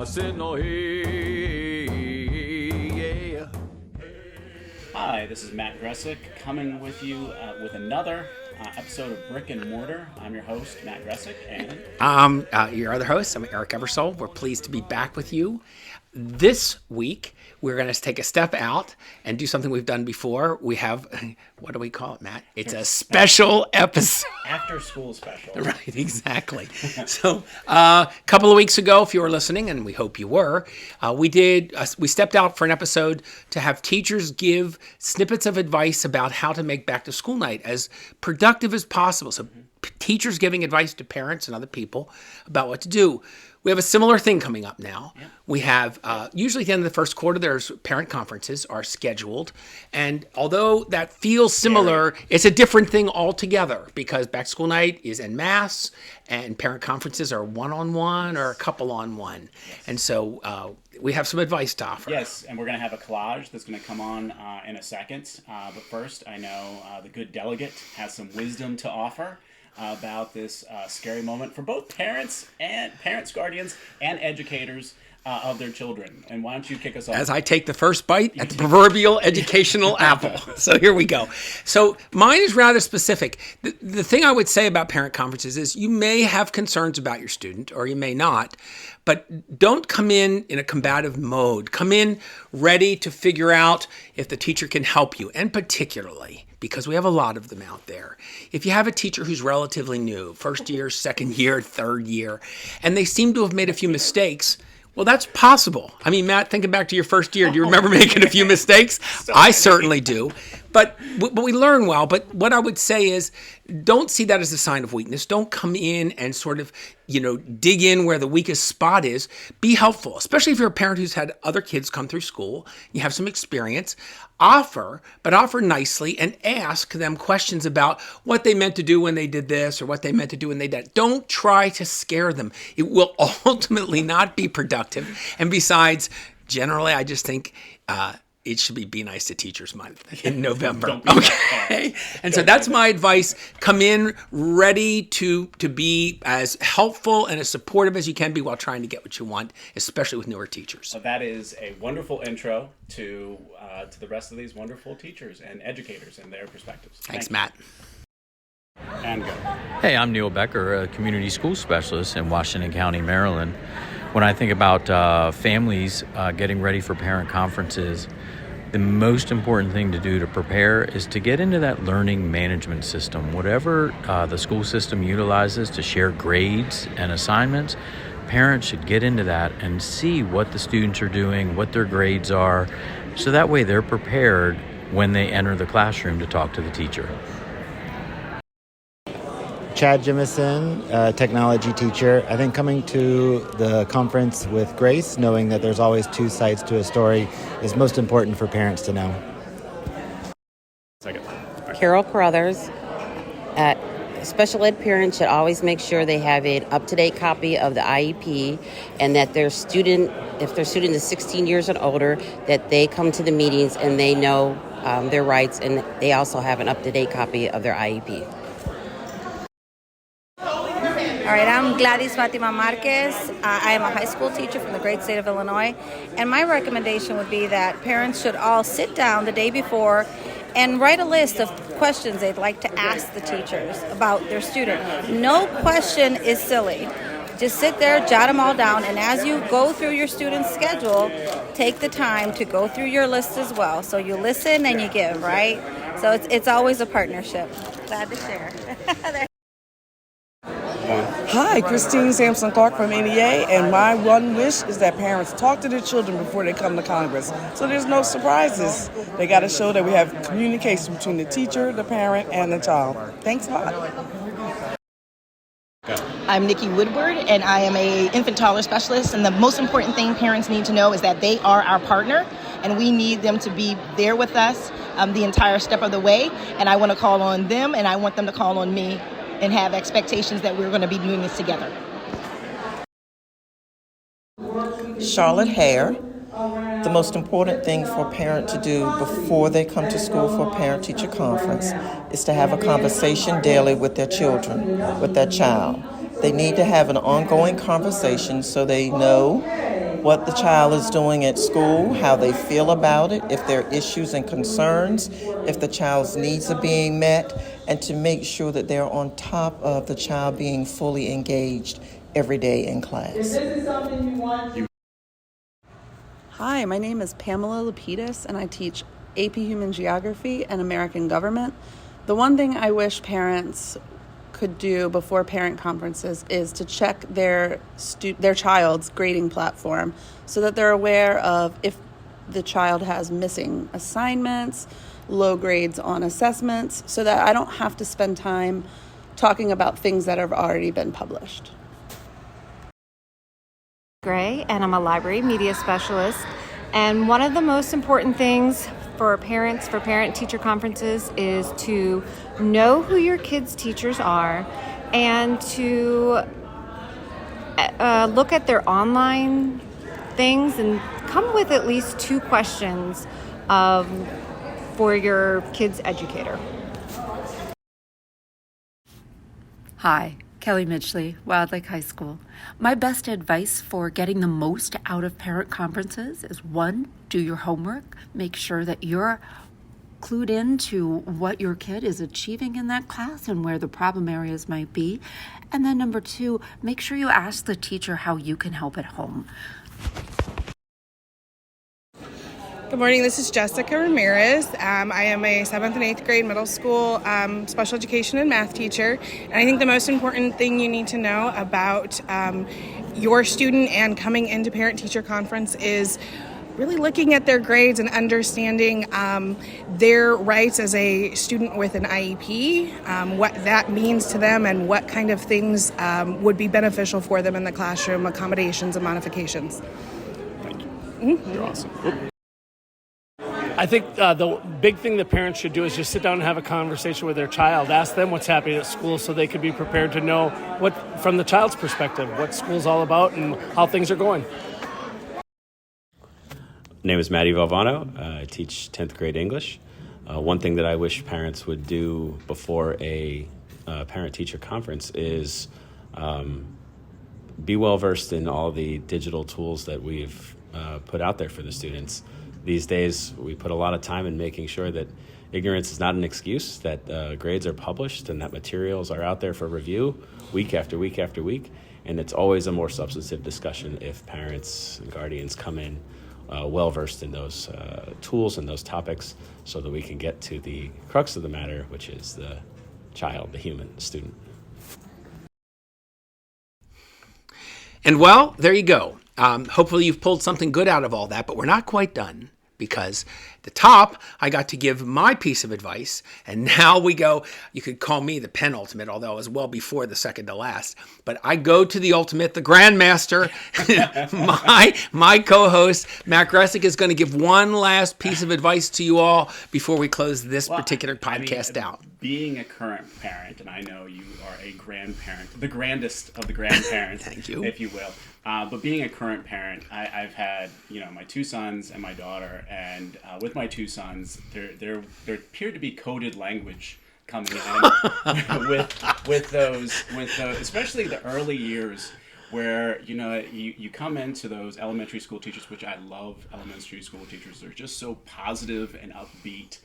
yeah. Hi, this is Matt Gressick coming with you with another episode of Brick and Mortar. I'm your host, Matt Gressick, and your other host, I'm Eric Eversole. We're pleased to be back with you. This week, we're going to take a step out and do something we've done before. We have, what do we call it, Matt? It's a special episode. After school special. Right, exactly. So a couple of weeks ago, if you were listening, and we hope you were, we stepped out for an episode to have teachers give snippets of advice about how to make back to school night as productive as possible. So teachers giving advice to parents and other people about what to do. We have a similar thing coming up now. Yeah. We have, usually at the end of the first quarter, there's parent conferences are scheduled. And although that feels similar, it's a different thing altogether because back to school night is en masse and parent conferences are one-on-one or a couple-on-one. Yes. And so we have some advice to offer. Yes, and we're going to have a collage that's going to come on in a second. But first, I know the good delegate has some wisdom to offer about this scary moment for both parents, guardians, and educators of their children. And why don't you kick us off? As I take the first bite at the proverbial educational apple. So here we go. So mine is rather specific. The thing I would say about parent conferences is you may have concerns about your student, or you may not, but don't come in a combative mode. Come in ready to figure out if the teacher can help you, and particularly, because we have a lot of them out there. If you have a teacher who's relatively new, first year, second year, third year, and they seem to have made a few mistakes, well, that's possible. I mean, Matt, thinking back to your first year, do you remember making a few mistakes? I certainly do. But we learn well. But what I would say is don't see that as a sign of weakness. Don't come in and sort of, dig in where the weakest spot is. Be helpful, especially if you're a parent who's had other kids come through school. You have some experience. Offer nicely and ask them questions about what they meant to do when they did this or what they meant to do when they did that. Don't try to scare them. It will ultimately not be productive. And besides, generally, I just think it should be Nice to Teachers Month in November. Okay. And so that's my advice. Come in ready to be as helpful and as supportive as you can be while trying to get what you want, especially with newer teachers. So that is a wonderful intro to the rest of these wonderful teachers and educators and their perspectives. Thanks, Matt. And go. Hey, I'm Neil Becker, a community school specialist in Washington County, Maryland. When I think about families getting ready for parent conferences, the most important thing to do to prepare is to get into that learning management system. Whatever the school system utilizes to share grades and assignments, parents should get into that and see what the students are doing, what their grades are, so that way they're prepared when they enter the classroom to talk to the teacher. Chad Jemison, technology teacher. I think coming to the conference with grace, knowing that there's always two sides to a story, is most important for parents to know. Carol Carruthers. Special ed parents should always make sure they have an up-to-date copy of the IEP and that their student, if their student is 16 years and older, that they come to the meetings and they know their rights and they also have an up-to-date copy of their IEP. All right, I'm Gladys Fatima Marquez. I am a high school teacher from the great state of Illinois, and my recommendation would be that parents should all sit down the day before and write a list of questions they'd like to ask the teachers about their student. No question is silly. Just sit there, jot them all down, and as you go through your student's schedule, take the time to go through your list as well. So you listen and you give, right? So it's always a partnership. Glad to share. Hi, Christine Sampson Clark from NEA, and my one wish is that parents talk to their children before they come to Congress, so there's no surprises. They got to show that we have communication between the teacher, the parent, and the child. Thanks a lot. I'm Nikki Woodward, and I am a infant toddler specialist, and the most important thing parents need to know is that they are our partner, and we need them to be there with us the entire step of the way, and I want to call on them, and I want them to call on me and have expectations that we're going to be doing this together. Charlotte Hare. The most important thing for a parent to do before they come to school for a parent-teacher conference is to have a conversation daily with their children, with their child. They need to have an ongoing conversation so they know what the child is doing at school, how they feel about it, if there are issues and concerns, if the child's needs are being met, and to make sure that they're on top of the child being fully engaged every day in class. Hi, my name is Pamela Lapidus, and I teach AP Human Geography and American Government. The one thing I wish parents could do before parent conferences is to check their child's grading platform so that they're aware of if the child has missing assignments, low grades on assessments, so that I don't have to spend time talking about things that have already been published. Gray, and I'm a library media specialist. And one of the most important things for parents, for parent-teacher conferences, is to know who your kids' teachers are and to look at their online things and come with at least 2 questions for your kid's educator. Hi, Kelly Midgley, Wildlake High School. My best advice for getting the most out of parent conferences is 1, do your homework. Make sure that you're clued in to what your kid is achieving in that class and where the problem areas might be. And then number 2, make sure you ask the teacher how you can help at home. Good morning, this is Jessica Ramirez. I am a 7th and 8th grade middle school special education and math teacher. And I think the most important thing you need to know about your student and coming into parent-teacher conference is really looking at their grades and understanding their rights as a student with an IEP, what that means to them, and what kind of things would be beneficial for them in the classroom, accommodations and modifications. Thank you. Mm-hmm. You're awesome. I think the big thing that parents should do is just sit down and have a conversation with their child. Ask them what's happening at school so they could be prepared to know what, from the child's perspective, what school's all about and how things are going. My name is Matty Valvano. I teach 10th grade English. One thing that I wish parents would do before a parent-teacher conference is be well-versed in all the digital tools that we've put out there for the students. These days, we put a lot of time in making sure that ignorance is not an excuse, that grades are published and that materials are out there for review week after week after week. And it's always a more substantive discussion if parents and guardians come in well-versed in those tools and those topics so that we can get to the crux of the matter, which is the child, the human, the student. And well, there you go. Hopefully you've pulled something good out of all that, but we're not quite done, because at the top, I got to give my piece of advice, and now we go, you could call me the penultimate, although it was well before the second to last, but I go to the ultimate, the grandmaster. my co-host, Matt Gressick, is going to give one last piece of advice to you all before we close this particular podcast out. Being a current parent, and I know you are a grandparent, the grandest of the grandparents, Thank you. if you will. But being a current parent, I've had my 2 sons and my daughter, and with my 2 sons, there appeared to be coded language coming in with those, especially the early years, where you come into those elementary school teachers, which I love. Elementary school teachers, they're just so positive and upbeat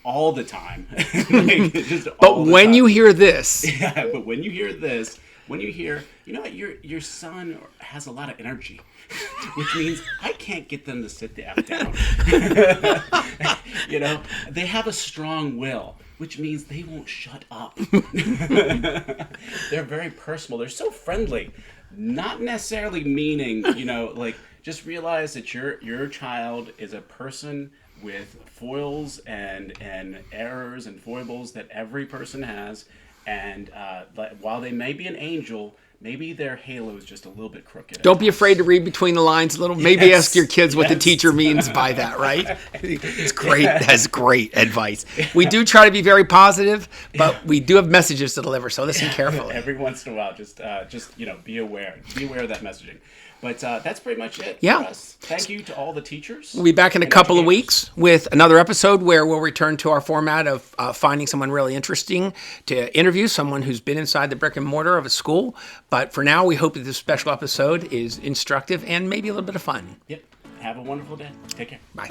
all the time. You hear this, yeah, but when you hear this. When you hear, your son has a lot of energy, which means I can't get them to sit the F down. They have a strong will, which means they won't shut up. They're very personal. They're so friendly. Not necessarily meaning, just realize that your child is a person with foils and errors and foibles that every person has. And while they may be an angel, maybe their halo is just a little bit crooked. Don't be afraid to read between the lines a little. Maybe ask your kids what the teacher means by that, right? It's great. That's great advice. We do try to be very positive, but we do have messages to deliver, so listen carefully. Every once in a while, just be aware. Be aware of that messaging. But that's pretty much it Yeah. for us. Thank you to all the teachers. We'll be back in a couple of weeks with another episode where we'll return to our format of finding someone really interesting to interview, someone who's been inside the brick and mortar of a school. But for now, we hope that this special episode is instructive and maybe a little bit of fun. Yep. Have a wonderful day. Take care. Bye.